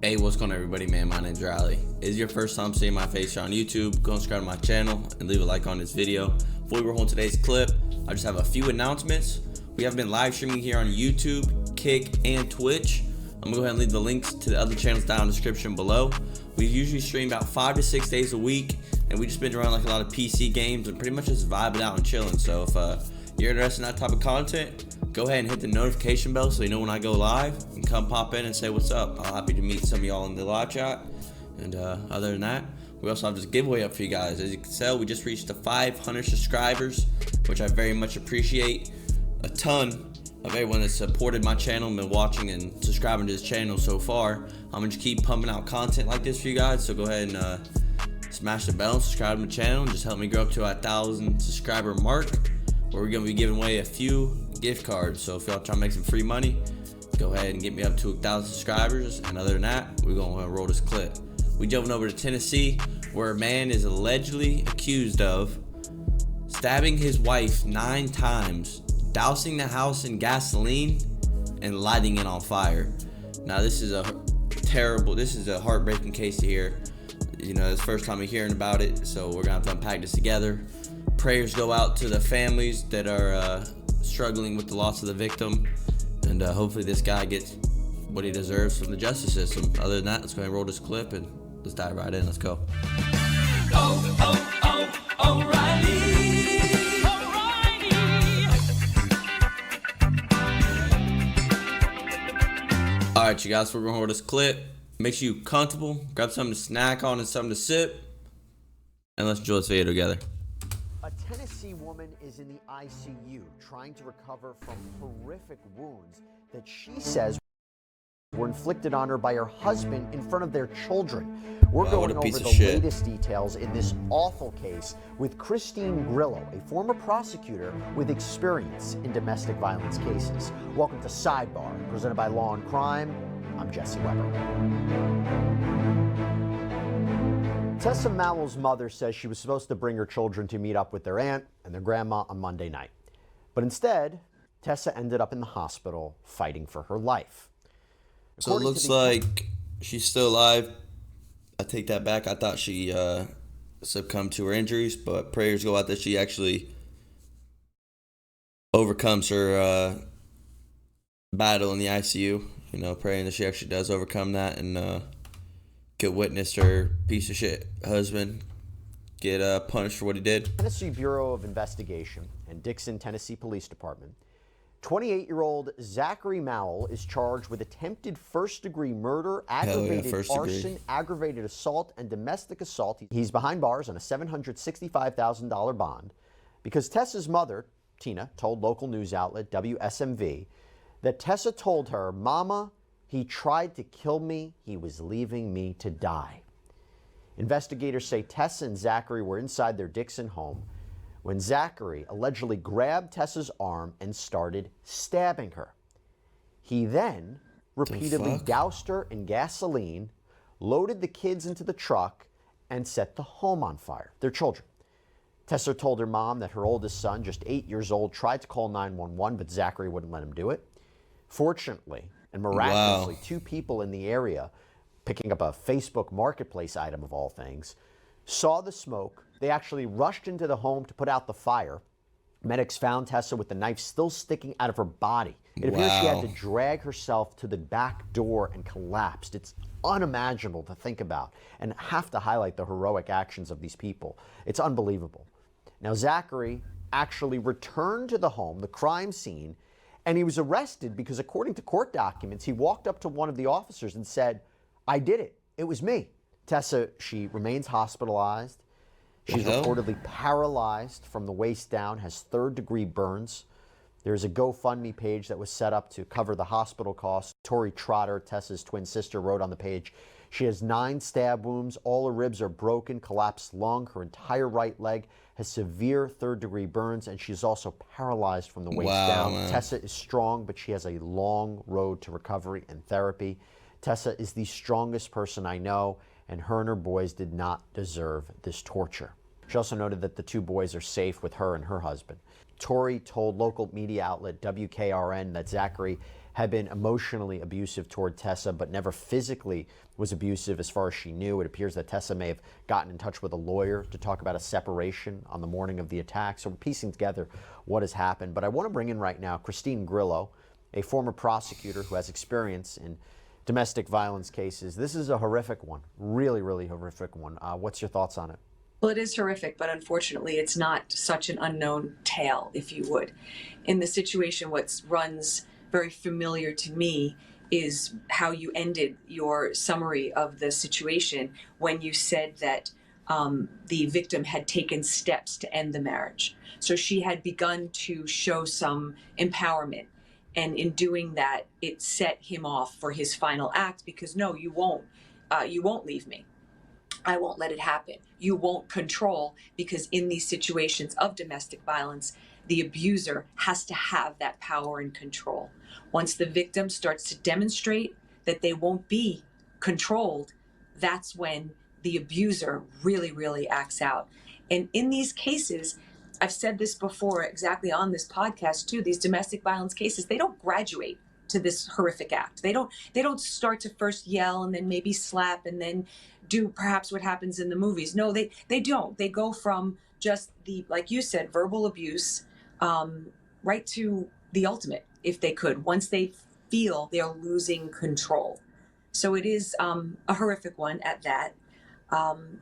Hey, what's going on, everybody, man? My name's Riley. If it's your first time seeing my face here on YouTube, go and subscribe to my channel and leave a like on this video. Before we roll into today's clip, I just have a few announcements. We have been live streaming here on YouTube, Kick, and Twitch. I'm gonna go ahead and leave the links to the other channels down in the description below. We usually stream about 5 to 6 days a week, and we just been around like a lot of PC games and pretty much just vibing out and chilling. So if you're interested in that type of content, go ahead and hit the notification bell so you know when I go live, and come pop in and say what's up. I'm happy to meet some of y'all in the live chat. And other than that, we also have this giveaway up for you guys. As you can tell, we just reached the 500 subscribers, which I very much appreciate. A ton of everyone that's supported my channel and been watching and subscribing to this channel so far. I'm gonna just keep pumping out content like this for you guys, so go ahead and smash the bell and subscribe to my channel and just help me grow up to our 1,000 subscriber mark, where we're gonna be giving away a few gift cards. So if y'all trying to make some free money, go ahead and get me up to 1,000 subscribers. And other than that, we're gonna roll this clip. We jumping over to Tennessee, where a man is allegedly accused of stabbing his wife 9 times, dousing the house in gasoline, and lighting it on fire. Now this is a heartbreaking case to hear. You know, it's the first time we're hearing about it, so we're gonna have to unpack this together. Prayers go out to the families that are struggling with the loss of the victim, and hopefully this guy gets what he deserves from the justice system. Other than that, let's go ahead and roll this clip and let's dive right in. Let's go. Alright, you guys, we're gonna roll this clip. Make sure you're comfortable, grab something to snack on and something to sip, and let's enjoy this video together. A Tennessee woman is in the ICU trying to recover from horrific wounds that she says were inflicted on her by her husband in front of their children. We're going over the latest details in this awful case with Christine Grillo, a former prosecutor with experience in domestic violence cases. Welcome to Sidebar, presented by Law and Crime. I'm Jesse Weber. Tessa Mallow's mother says she was supposed to bring her children to meet up with their aunt and their grandma on Monday night. But instead, Tessa ended up in the hospital fighting for her life. So it looks like she's still alive. I take that back. I thought she succumbed to her injuries, but prayers go out that she actually overcomes her battle in the ICU. You know, praying that she actually does overcome that and get witness her piece of shit husband get punished for what he did. Tennessee Bureau of Investigation and Dixon, Tennessee Police Department. 28-year-old Zachary Mowell is charged with attempted first-degree murder, aggravated arson, aggravated assault, and domestic assault. He's behind bars on a $765,000 bond because Tessa's mother, Tina, told local news outlet WSMV that Tessa told her, "Mama, he tried to kill me. He was leaving me to die." Investigators say Tessa and Zachary were inside their Dixon home when Zachary allegedly grabbed Tessa's arm and started stabbing her. He then repeatedly doused her in gasoline, loaded the kids into the truck, and set the home on fire, their children. Tessa told her mom that her oldest son, just 8 years old, tried to call 911, but Zachary wouldn't let him do it. Fortunately and miraculously, 2 people in the area, picking up a Facebook Marketplace item of all things, saw the smoke. They actually rushed into the home to put out the fire. Medics found Tessa with the knife still sticking out of her body. It appears she had to drag herself to the back door and collapsed. It's unimaginable to think about, and have to highlight the heroic actions of these people. It's unbelievable. Now, Zachary actually returned to the home, the crime scene, and he was arrested because, according to court documents, he walked up to one of the officers and said, "I did it. It was me." Tessa, she remains hospitalized. She's reportedly paralyzed from the waist down, has 3rd-degree burns. There's a GoFundMe page that was set up to cover the hospital costs. Tori Trotter, Tessa's twin sister, wrote on the page, she has 9 stab wounds. All her ribs are broken, collapsed lung. Her entire right leg has severe 3rd-degree burns, and she's also paralyzed from the waist down. Man. Tessa is strong, but she has a long road to recovery and therapy. Tessa is the strongest person I know, and her and her boys did not deserve this torture. She also noted that the 2 boys are safe with her and her husband. Tori told local media outlet WKRN that Zachary had been emotionally abusive toward Tessa, but never physically was abusive as far as she knew. It appears that Tessa may have gotten in touch with a lawyer to talk about a separation on the morning of the attack. So we're piecing together what has happened. But I want to bring in right now Christine Grillo, a former prosecutor who has experience in domestic violence cases. This is a horrific one, really, really horrific one. What's your thoughts on it? Well, it is horrific, but unfortunately, it's not such an unknown tale, if you would. In the situation, what runs very familiar to me is how you ended your summary of the situation when you said that the victim had taken steps to end the marriage. So she had begun to show some empowerment. And in doing that, it set him off for his final act because, no, you won't leave me. I won't let it happen. You won't control, because in these situations of domestic violence, the abuser has to have that power and control. Once the victim starts to demonstrate that they won't be controlled, that's when the abuser really, really acts out. And in these cases, I've said this before exactly on this podcast too, these domestic violence cases, they don't graduate to this horrific act. They don't start to first yell and then maybe slap and then do perhaps what happens in the movies. No, they don't. They go from just the, like you said, verbal abuse, right to the ultimate, if they could, once they feel they're losing control. So it is a horrific one at that.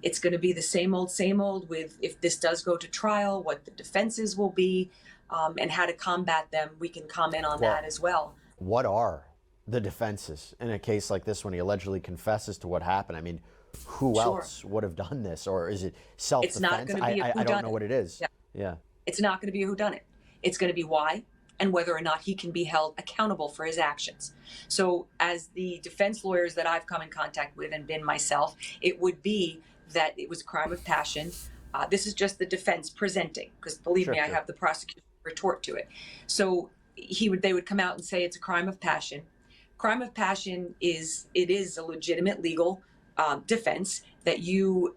It's going to be the same old with, if this does go to trial, what the defenses will be, and how to combat them. We can comment on that as well. What are the defenses in a case like this when he allegedly confesses to what happened? I mean, who else would have done this? Or is it self-defense? It's not going to be a whodunit. I don't know what it is. Yeah. It's not going to be a whodunit. It's going to be why and whether or not he can be held accountable for his actions. So as the defense lawyers that I've come in contact with and been myself, it would be that it was a crime of passion. This is just the defense presenting, because believe me, I have the prosecution retort to it. So they would come out and say it's a crime of passion. Crime of passion is a legitimate legal defense, that you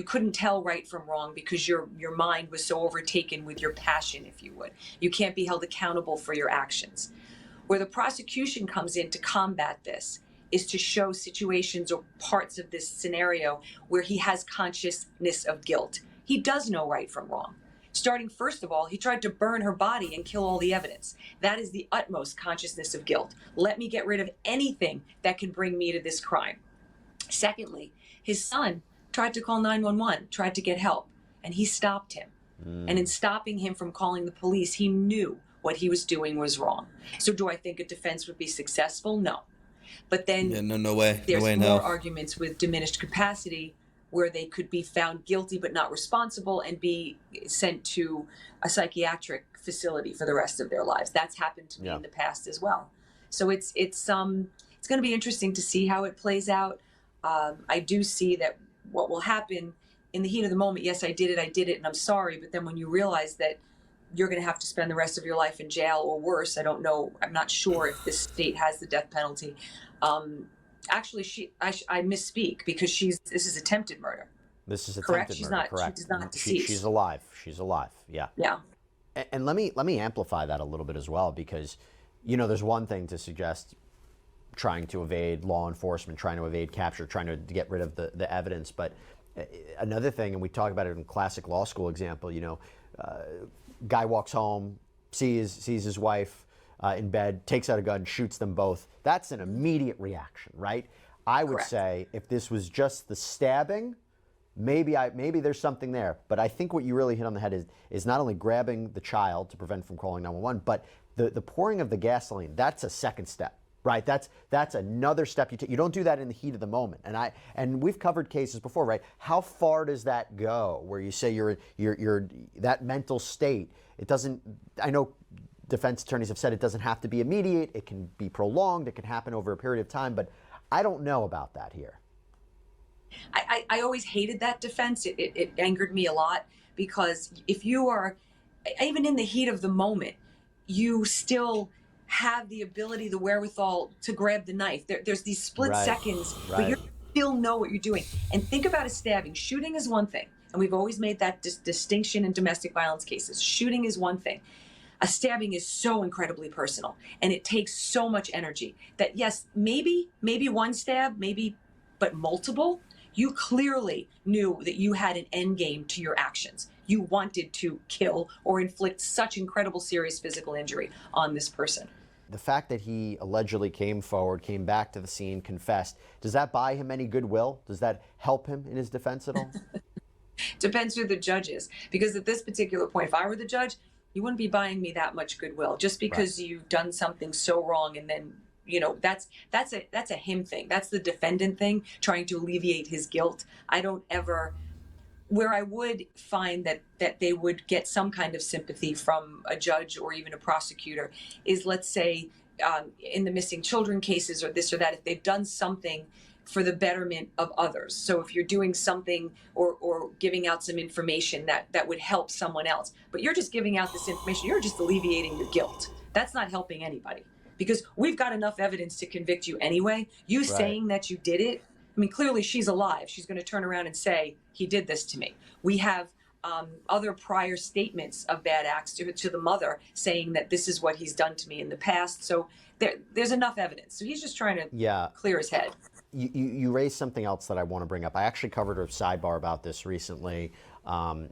couldn't tell right from wrong because your mind was so overtaken with your passion, if you would. You can't be held accountable for your actions. Where the prosecution comes in to combat this is to show situations or parts of this scenario where he has consciousness of guilt. He does know right from wrong. Starting, first of all, he tried to burn her body and kill all the evidence. That is the utmost consciousness of guilt. Let me get rid of anything that can bring me to this crime. Secondly, his son tried to call 911, tried to get help, and he stopped him. And in stopping him from calling the police, he knew what he was doing was wrong. So do I think a defense would be successful? No. But then no way. There's more arguments with diminished capacity where they could be found guilty but not responsible and be sent to a psychiatric facility for the rest of their lives. That's happened to me in the past as well. So it's going to be interesting to see how it plays out. I do see that what will happen in the heat of the moment, yes, I did it, and I'm sorry. But then when you realize that you're going to have to spend the rest of your life in jail or worse, I don't know, I'm not sure if this state has the death penalty. Actually, I misspeak, because this is attempted murder. This is correct. Attempted murder, correct? She's not deceased. She's alive. She's alive. Yeah. Yeah. And let me amplify that a little bit as well, because, there's one thing to suggest trying to evade law enforcement, trying to evade capture, trying to get rid of the evidence, but another thing, and we talk about it in classic law school example, guy walks home, sees his wife in bed, takes out a gun, shoots them both. That's an immediate reaction, right? I would say if this was just the stabbing, maybe there's something there. But I think what you really hit on the head is not only grabbing the child to prevent from calling 911, but the pouring of the gasoline. That's a second step, right? That's another step you take. You don't do that in the heat of the moment. And we've covered cases before, right? How far does that go? Where you say you're that mental state. It doesn't. I know defense attorneys have said it doesn't have to be immediate. It can be prolonged. It can happen over a period of time. But I don't know about that here. I always hated that defense. It angered me a lot, because if you are, even in the heat of the moment, you still have the ability, the wherewithal to grab the knife. There's these split seconds, but you still know what you're doing. And think about a stabbing. Shooting is one thing. And we've always made that distinction in domestic violence cases. Shooting is one thing. A stabbing is so incredibly personal, and it takes so much energy that, yes, maybe one stab, maybe, but multiple. You clearly knew that you had an end game to your actions. You wanted to kill or inflict such incredible serious physical injury on this person. The fact that he allegedly came forward, came back to the scene, confessed, does that buy him any goodwill? Does that help him in his defense at all? Depends who the judge is. Because at this particular point, if I were the judge, you wouldn't be buying me that much goodwill just because you've done something so wrong, and then, you know, that's a him thing. That's the defendant thing, trying to alleviate his guilt. I don't ever, where I would find that they would get some kind of sympathy from a judge or even a prosecutor is, let's say, in the missing children cases or this or that, if they've done something for the betterment of others. So if you're doing something or giving out some information that would help someone else, but you're just giving out this information, you're just alleviating your guilt. That's not helping anybody, because we've got enough evidence to convict you anyway. You saying that you did it, I mean, clearly she's alive. She's going to turn around and say, he did this to me. We have other prior statements of bad acts to the mother saying that this is what he's done to me in the past. So there's enough evidence. So he's just trying to clear his head. You raised something else that I want to bring up. I actually covered a sidebar about this recently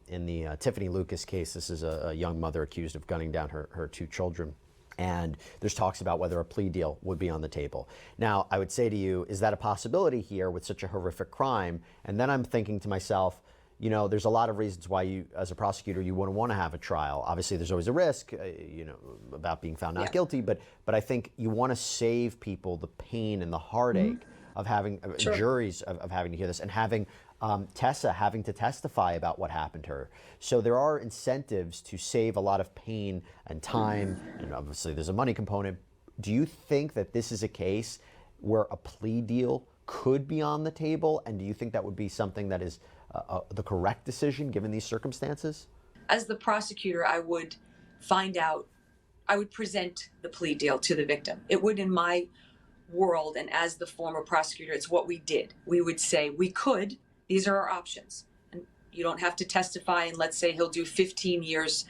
in the Tiffany Lucas case. This is a young mother accused of gunning down her two children. And there's talks about whether a plea deal would be on the table. Now, I would say to you, is that a possibility here with such a horrific crime? And then I'm thinking to myself, you know, there's a lot of reasons why you, as a prosecutor, you wouldn't want to have a trial. Obviously, there's always a risk, you know, about being found not guilty. But I think you want to save people the pain and the heartache of having juries of having to hear this, and having Tessa having to testify about what happened to her. So there are incentives to save a lot of pain and time, and obviously there's a money component. Do you think that this is a case where a plea deal could be on the table, and do you think that would be something that is the correct decision given these circumstances? As the prosecutor, I would find out, I would present the plea deal to the victim. It would, in my world, and as the former prosecutor, it's what we did. We would say, we could, these are our options. And you don't have to testify, and let's say he'll do 15 years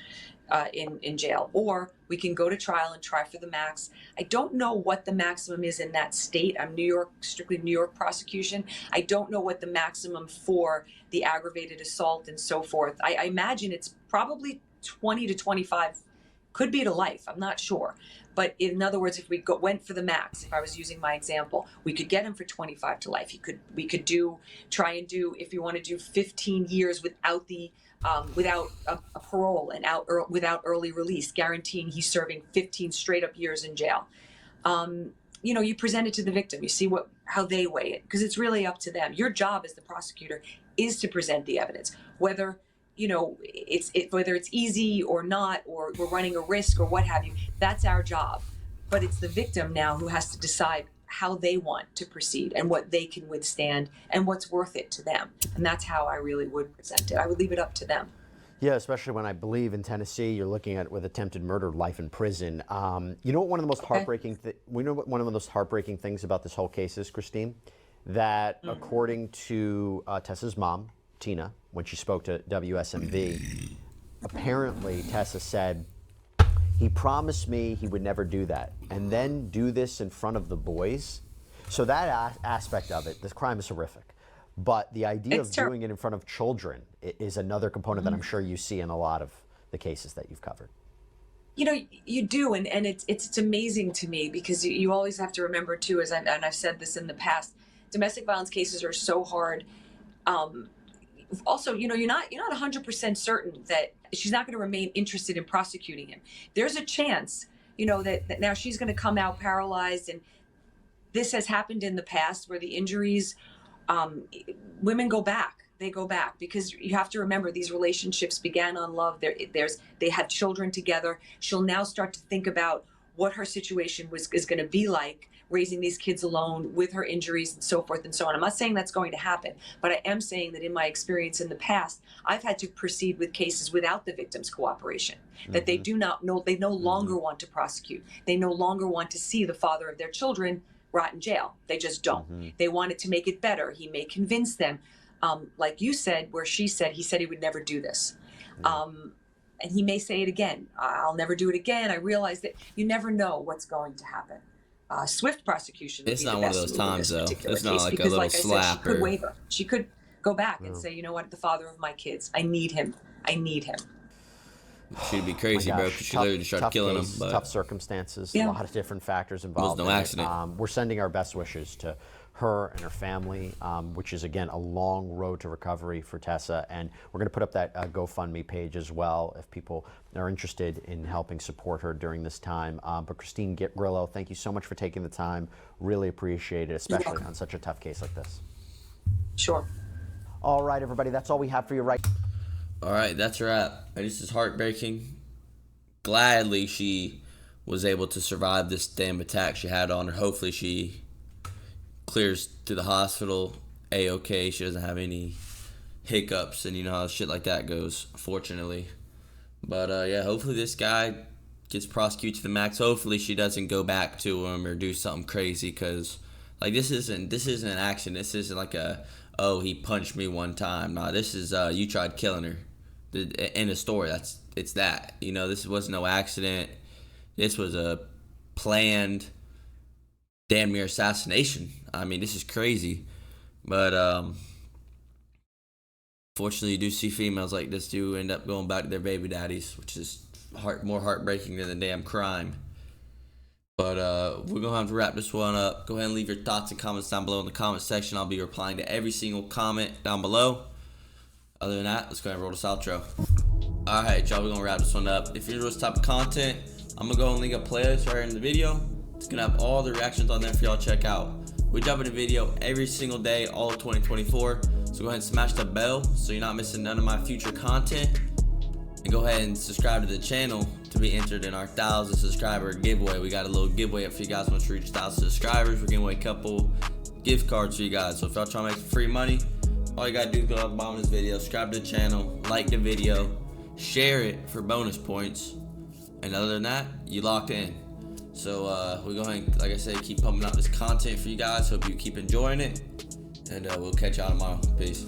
in jail. Or we can go to trial and try for the max. I don't know what the maximum is in that state. I'm New York, strictly New York prosecution. I don't know what the maximum for the aggravated assault and so forth. I imagine it's probably 20 to 25, could be to life, I'm not sure. But in other words, if we went for the max, if I was using my example, we could get him for 25 to life. We could try and do, if you want to do 15 years without the without a parole and without early release, guaranteeing he's serving 15 straight up years in jail. You know, you present it to the victim. You see how they weigh it, because it's really up to them. Your job as the prosecutor is to present the evidence, whether you know whether it's easy or not, or we're running a risk or what have you. That's our job. But it's the victim now who has to decide how they want to proceed and what they can withstand and what's worth it to them. And that's how I really would present it. I would leave it up to them. Yeah, especially when I believe in Tennessee, you're looking at with attempted murder, life in prison. You know what one of the most heartbreaking one of the most heartbreaking things about this whole case is, Christine, that according to Tessa's mom, Tina, when she spoke to WSMV, apparently Tessa said, he promised me he would never do that, and then do this in front of the boys. So that aspect of it, this crime is horrific. But the idea of doing it in front of children is another component that I'm sure you see in a lot of the cases that you've covered. You know, you do, and it's amazing to me, because you always have to remember too, and I've said this in the past, domestic violence cases are so hard. Also, you know, you're not 100% certain that she's not going to remain interested in prosecuting him. There's a chance, you know, that now she's going to come out paralyzed, and this has happened in the past where the injuries, women go back. They go back, because you have to remember these relationships began on love. They had children together. She'll now start to think about what her situation is going to be like, raising these kids alone with her injuries and so forth and so on. I'm not saying that's going to happen, but I am saying that in my experience in the past, I've had to proceed with cases without the victim's cooperation, that they do not know, they no longer want to prosecute. They no longer want to see the father of their children rot in jail. They just don't. They wanted to make it better. He may convince them, like you said, where he said he would never do this. and he may say it again. I'll never do it again. I realize that you never know what's going to happen. Swift prosecution. It's not one of those times, though. It's not like a little slap. She could waiver. She could go back and say, you know what, the father of my kids, I need him. I need him. She'd be crazy, bro. She literally just started killing him. But tough circumstances, a lot of different factors involved. It was no accident. We're sending our best wishes to her and her family, which is, again, a long road to recovery for Tessa. And we're going to put up that GoFundMe page as well if people are interested in helping support her during this time. But Christine Grillo, thank you so much for taking the time. Really appreciate it, especially on such a tough case like this. Sure. All right, everybody, that's all we have for you right now. All right, that's a wrap. This is heartbreaking. Gladly she was able to survive this damn attack she had on her. Hopefully she clears to the hospital A-okay. She doesn't have any hiccups, and you know how shit like that goes, fortunately. But yeah, hopefully this guy gets prosecuted to the max. Hopefully she doesn't go back to him or do something crazy, because like this isn't an accident. This isn't like oh, he punched me one time. Nah, this is you tried killing her. End of story. It's that. You know, this was no accident. This was a planned damn near assassination. I mean, this is crazy. But fortunately, you do see females like this do end up going back to their baby daddies, which is more heartbreaking than the damn crime. But we're going to have to wrap this one up. Go ahead and leave your thoughts and comments down below in the comment section. I'll be replying to every single comment down below. Other than that, let's go ahead and roll this outro. Alright, y'all, we're going to wrap this one up. If you're into this type of content, I'm going to go and link a playlist right here in the video. It's going to have all the reactions on there for y'all to check out. We drop a video every single day, all of 2024. So go ahead and smash the bell so you're not missing none of my future content. And go ahead and subscribe to the channel to be entered in our 1,000 subscriber giveaway. We got a little giveaway up for you guys once we reach 1,000 subscribers. We're giving away a couple gift cards for you guys. So if y'all trying to make free money, all you gotta do is go to the bottom of this video, subscribe to the channel, like the video, share it for bonus points, and other than that, you locked in. So we're going to, like I said, keep pumping out this content for you guys. Hope you keep enjoying it, and we'll catch y'all tomorrow. Peace.